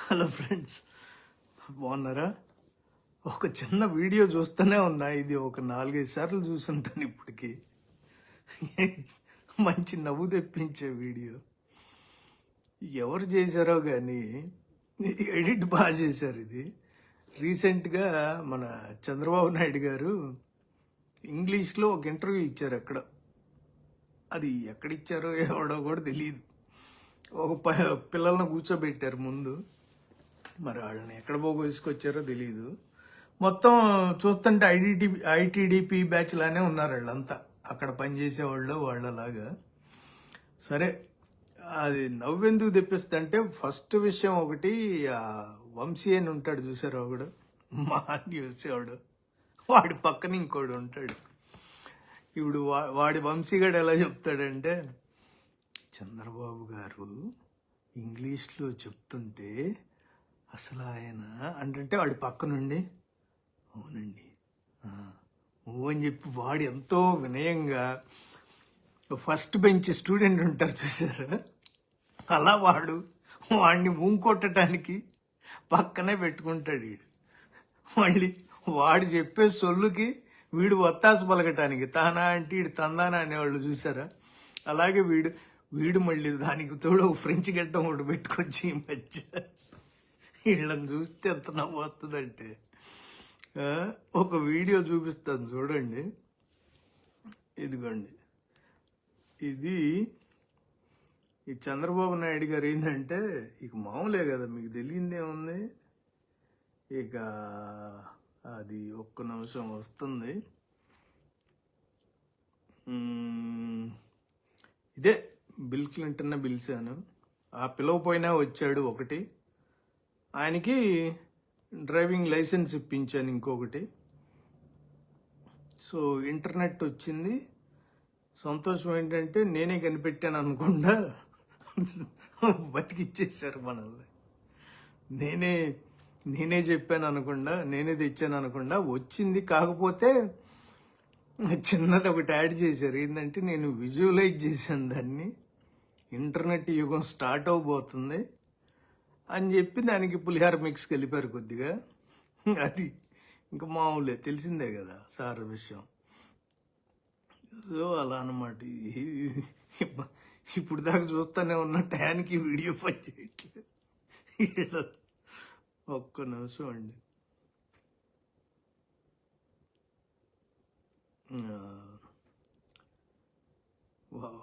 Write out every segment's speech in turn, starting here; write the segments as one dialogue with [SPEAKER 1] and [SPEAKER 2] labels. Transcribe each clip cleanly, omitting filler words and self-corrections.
[SPEAKER 1] Hello friends, బాగున్నారా? ఒక చిన్న వీడియో చూస్తూనే ఉన్నా. ఇది ఒక 4-5 సార్లు చూసుంటాను ఇప్పటికి. మంచి నవ్వు తెప్పించే వీడియో. ఎవరు చేశారో కానీ ఎడిట్ బాగా చేశారు. ఇది రీసెంట్గా మన చంద్రబాబు నాయుడు గారు ఇంగ్లీష్లో ఒక ఇంటర్వ్యూ ఇచ్చారు. అది ఎక్కడిచ్చారో ఎవడో కూడా తెలియదు. ఒక పిల్లల్ని కూర్చోబెట్టారు ముందు. మరి వాళ్ళని ఎక్కడ పోగొసుకొచ్చారో తెలియదు. మొత్తం చూస్తుంటే ఐటీడీపీ బ్యాచ్ లానే ఉన్నారు వాళ్ళంతా. అక్కడ పనిచేసేవాళ్ళు వాళ్ళలాగా. సరే, అది నవ్వెందుకు తెప్పిస్తుందంటే ఫస్ట్ విషయం ఒకటి, వంశీ అని ఉంటాడు చూసారు, ఒకడు మహాన్ చూసేవాడు. వాడి పక్కన ఇంకోడు ఉంటాడు. ఇప్పుడు వాడి వంశీగాడు ఎలా చెప్తాడంటే, చంద్రబాబు గారు ఇంగ్లీష్లో చెప్తుంటే అసలు ఆయన అంటే వాడి పక్క నుండి అవునండి అని చెప్పి వాడు ఎంతో వినయంగా, ఫస్ట్ బెంచ్ స్టూడెంట్ ఉంటారు చూసారా, అలా వాడిని ఊంకొట్టడానికి పక్కనే పెట్టుకుంటాడు వీడు. మళ్ళీ వాడు చెప్పే సొల్లుకి వీడు ఒత్తాసు పలకటానికి తానా అంటే వీడు తందానా అనేవాళ్ళు చూసారా. అలాగే వీడు మళ్ళీ దానికి తోడు ఫ్రెంచ్ గడ్డం ఒకటి పెట్టుకొచ్చి ఈ మధ్య వీళ్ళని చూస్తే ఎంత నవ్వు వస్తుందంటే, ఒక వీడియో చూపిస్తాను చూడండి. ఇదిగోండి, ఇది ఈ చంద్రబాబు నాయుడు గారు ఏంటంటే, ఇక మామూలే కదా, మీకు తెలియదేముంది. ఇక అది ఒక్క నిమిషం వస్తుంది. ఇదే బిల్ క్లింటన్ పిలిచాను, ఆ పిలవపోయినా వచ్చాడు ఒకటి. ఆయనకి డ్రైవింగ్ లైసెన్స్ ఇప్పించాను ఇంకొకటి. సో ఇంటర్నెట్ వచ్చింది. సంతోషం ఏంటంటే నేనే కనిపెట్టాను అనుకుండా బతికిచ్చేసారు మనల్ని. నేనే చెప్పాను అనకుండా, నేనే తెచ్చాను అనకుండా వచ్చింది. కాకపోతే చిన్నది ఒకటి యాడ్ చేశారు. ఏంటంటే నేను విజువలైజ్ చేశాను దాన్ని. ఇంటర్నెట్ యుగం స్టార్ట్ అవబోతుంది అని చెప్పి దానికి పులిహార మిక్స్ కలిపారు కొద్దిగా. అది ఇంకా మామూలే, తెలిసిందే కదా సార్ విషయం. సో అలా అన్నమాట. ఇప్పుడు దాకా చూస్తూనే ఉన్న టయానికి వీడియో పని చేయట్లేదు. ఒక్క నిమిషం అండి.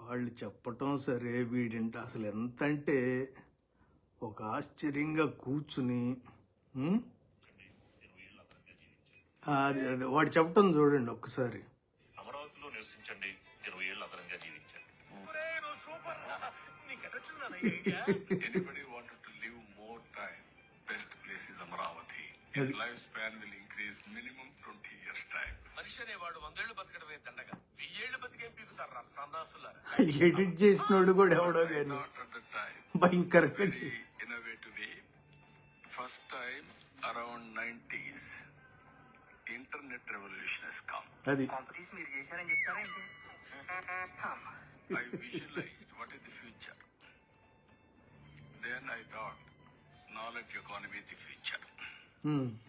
[SPEAKER 1] వాళ్ళు చెప్పటం సరే, వీడింటే అసలు ఎంత అంటే ఒక ఆశ్చర్యంగా కూర్చుని వాడు చెప్పటం చూడండి ఒక్కసారి.
[SPEAKER 2] అమరావతిలో నివసించండి, 20 ఏళ్ళు అదనంగా జీవించండి. Anybody wanted to live more time, best place is Amravati. His lifespan will increase minimum 20 years time. మనిషి అనేవాడు 100 ఏళ్ళు బతకడమే దండగా, 1000 ఏళ్ళు బతికేం పీకుతారా సందాసులారా.
[SPEAKER 1] ఎడిట్ చేసినోడు కూడా ఎవడో కానీ భయంకరంగా చేసి
[SPEAKER 2] innovative way. First time around 90s, internet revolution has come.
[SPEAKER 1] అది
[SPEAKER 3] మీరు చేశారని చెప్తారేంటి?
[SPEAKER 2] I visualized what is the future. Then I thought knowledge economy is the future.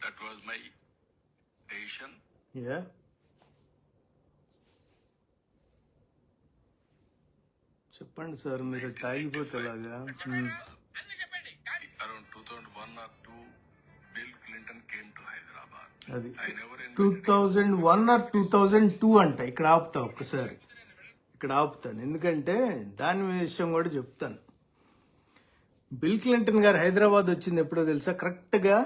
[SPEAKER 2] That was my decision.
[SPEAKER 1] Yeah. చెప్పండి సార్, మీరు తాగిపోతే ఎలాగా?
[SPEAKER 2] Around 2001 or 2, Bill Clinton came to Hyderabad.
[SPEAKER 1] అది
[SPEAKER 2] I never
[SPEAKER 1] 2001 or 2002 అంట. ఇక్కడ ఆపుతా ఒక్కసారి, ఇక్కడ ఆపుతాను, ఎందుకంటే దాని విషయం కూడా చెప్తాను. బిల్ క్లింటన్ గారు హైదరాబాద్ వచ్చింది ఎప్పుడో తెలుసా? కరెక్ట్గా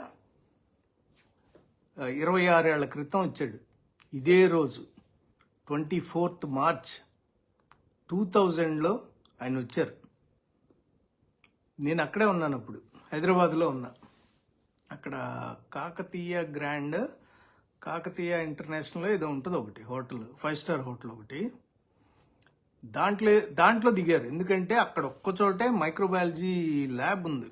[SPEAKER 1] 26 ఏళ్ల క్రితం వచ్చాడు. ఇదే రోజు 24th March 2000లో ఆయన వచ్చారు. నేను అక్కడే ఉన్నాను, అప్పుడు హైదరాబాద్లో ఉన్నా. అక్కడ కాకతీయ ఇంటర్నేషనల్ ఏదో ఉంటుంది ఒకటి హోటల్, 5 స్టార్ హోటల్ ఒకటి. దాంట్లో దిగారు. ఎందుకంటే అక్కడ ఒక్కచోటే మైక్రోబయాలజీ ల్యాబ్ ఉంది.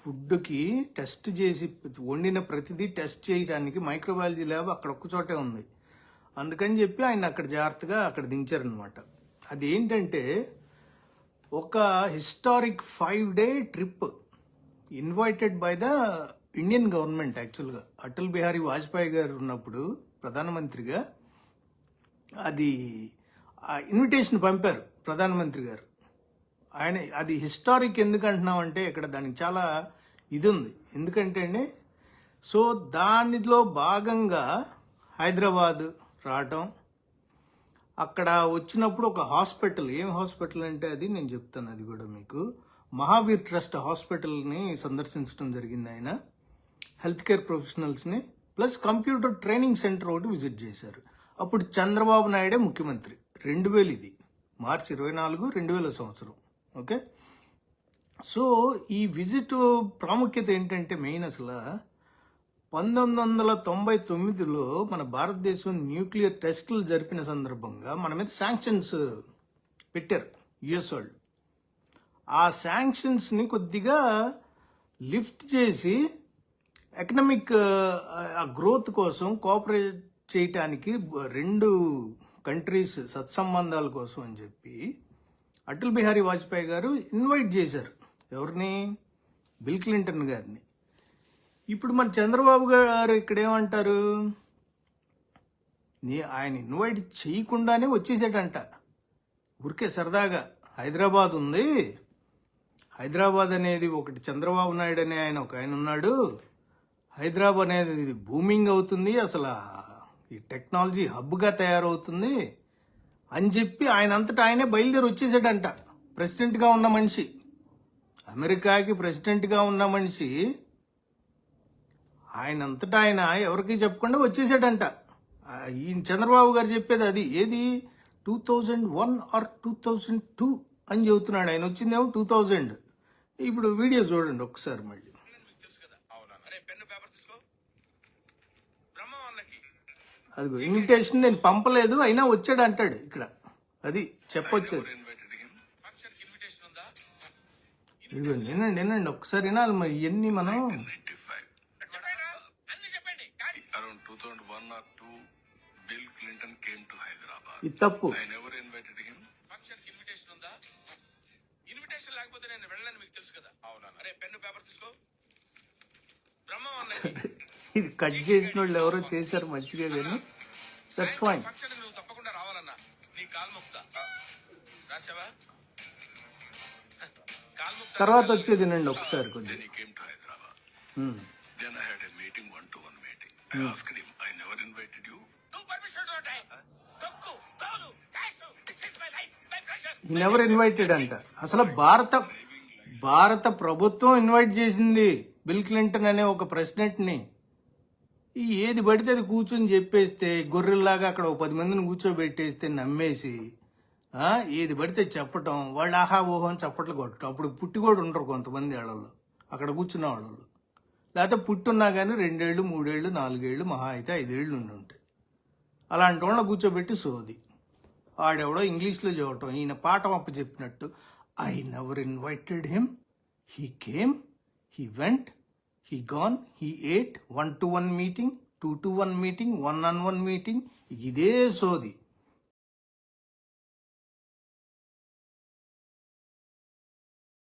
[SPEAKER 1] ఫుడ్కి టెస్ట్ చేసి వండిన ప్రతిదీ టెస్ట్ చేయడానికి మైక్రోబయాలజీ ల్యాబ్ అక్కడ ఒక్కచోటే ఉంది. అందుకని చెప్పి ఆయన అక్కడ జాగ్రత్తగా అక్కడ దించారనమాట. అదేంటంటే ఒక historic 5-day trip invited by the Indian government. యాక్చువల్గా అటల్ బిహారీ వాజ్పేయి గారు ఉన్నప్పుడు ప్రధానమంత్రిగా అది ఇన్విటేషన్ పంపారు ప్రధానమంత్రి గారు. ఆయన అది హిస్టారిక్ ఎందుకు అంటున్నామంటే ఇక్కడ దానికి చాలా ఇది ఉంది. ఎందుకంటే అండి, సో దానిలో భాగంగా హైదరాబాద్ రావటం, అక్కడ వచ్చినప్పుడు ఒక హాస్పిటల్, ఏం హాస్పిటల్ అంటే అది నేను చెప్తాను, అది కూడా మీకు మహావీర్ ట్రస్ట్ హాస్పిటల్ని సందర్శించడం జరిగింది. ఆయన హెల్త్ కేర్ ప్రొఫెషనల్స్ని ప్లస్ కంప్యూటర్ ట్రైనింగ్ సెంటర్ ఒకటి విజిట్ చేశారు. అప్పుడు చంద్రబాబు నాయుడే ముఖ్యమంత్రి. 2000 ఇది మార్చి 24, 2000 సంవత్సరం. ఓకే, సో ఈ విజిట్ ప్రాముఖ్యత ఏంటంటే మెయిన్ అసలు 1999లో మన భారతదేశం న్యూక్లియర్ టెస్టులు జరిపిన సందర్భంగా మన మీద శాంక్షన్స్ పెట్టారు యుఎస్ వాళ్ళు. ఆ శాంక్షన్స్ని కొద్దిగా లిఫ్ట్ చేసి ఎకనామిక్ గ్రోత్ కోసం కోఆపరేట్ చేయటానికి రెండు కంట్రీస్ సత్సంబంధాల కోసం అని చెప్పి అటల్ బిహారీ వాజ్పేయి గారు ఇన్వైట్ చేశారు. ఎవరిని? బిల్ క్లింటన్ గారిని. ఇప్పుడు మన చంద్రబాబు గారు ఇక్కడ ఏమంటారు, ఆయన ఇన్వైట్ చేయకుండానే వచ్చేసాడంట. ఊరికే సరదాగా హైదరాబాద్ ఉంది, హైదరాబాద్ అనేది ఒకటి, చంద్రబాబు నాయుడు అనే ఆయన ఉన్నాడు, హైదరాబాద్ అనేది బూమింగ్ అవుతుంది, అసలు ఈ టెక్నాలజీ హబ్గా తయారవుతుంది అని చెప్పి ఆయన అంతటా ఆయనే బయలుదేరి వచ్చేసాడంట. ప్రెసిడెంట్గా ఉన్న మనిషి, అమెరికాకి ప్రెసిడెంట్గా ఉన్న మనిషి ఆయన అంతటా ఆయన ఎవరికి చెప్పకుండా వచ్చేసాడంట. ఈ చంద్రబాబు గారు చెప్పేది అది. ఏది 2001 ఆర్ 2002 అని చెబుతున్నాడు. ఆయన వచ్చిందేమో 2000. ఇప్పుడు వీడియో చూడండి ఒకసారి మళ్ళీ. అదిగో ఇన్విటేషన్ నేను పంపలేదు అయినా వచ్చాడు అంటాడు ఇక్కడ. అది చెప్పొచ్చేది. ఇదిగో నేనండి ఒకసారి వినాలి మరి ఇవన్నీ మనం.
[SPEAKER 2] Around 2001 or 2, Bill Clinton came to Hyderabad.
[SPEAKER 1] ఇది తప్పు.
[SPEAKER 2] I never invited him. Function invitation ఉందా? Invitation లేకపోతే నేను వెళ్ళను, మీకు తెలుసు కదా. అవునా? అరే పెన్ను పేపర్ తీసుకో.
[SPEAKER 1] ఇది కట్ చేసిన వాళ్ళు ఎవరో చేశారు మంచిగా, కానీ దట్స్ ఫైన్.
[SPEAKER 2] ఫంక్షన్ నువ్వు తప్పకుండా రావాలన్నా నీ కాల్ ముక్తా. రాసావా? కాల్ ముక్తా.
[SPEAKER 1] తర్వాత వచ్చేది నండి ఒకసారి కొంచెం.
[SPEAKER 2] Then he came to Hyderabad. Then I had a meeting, one-to-one meeting. I asked him, I never invited you. No permission to attack. Tokku, Tolu, Kashu, this is my life, my pleasure.
[SPEAKER 1] ఈ never invited అంట. అసలు భారత ప్రభుత్వం invite చేసింది bill Clinton అనే ఒక ప్రెసిడెంట్ని. ఈ ఏది పడితే అది కూర్చొని చెప్పేస్తే, గొర్రెల్లాగా అక్కడ 10 మందిని కూర్చోబెట్టేస్తే నమ్మేసి ఏది పడితే చెప్పటం, వాళ్ళు ఆహా ఓహో అని చప్పట్లు కొట్టడం. అప్పుడు పుట్టి కూడా ఉండరు కొంతమంది వాళ్ళల్లో, అక్కడ కూర్చున్న వాళ్ళు. లేకపోతే పుట్టున్నా కానీ 2 ఏళ్ళు 3 ఏళ్ళు 4 ఏళ్ళు మహా అయితే 5 ఏళ్ళు ఉండి ఉంటాయి. అలాంటి వాళ్ళని కూర్చోబెట్టి సోది. ఆడెవడో ఇంగ్లీష్లో చూడటం, ఈయన పాఠం అప్పు చెప్పినట్టు. I never invited him, he came, he went, he gone, he ate, 1-to-1 meeting, 2-to-1 meeting, 1-on-1 meeting. ఇదే సోది.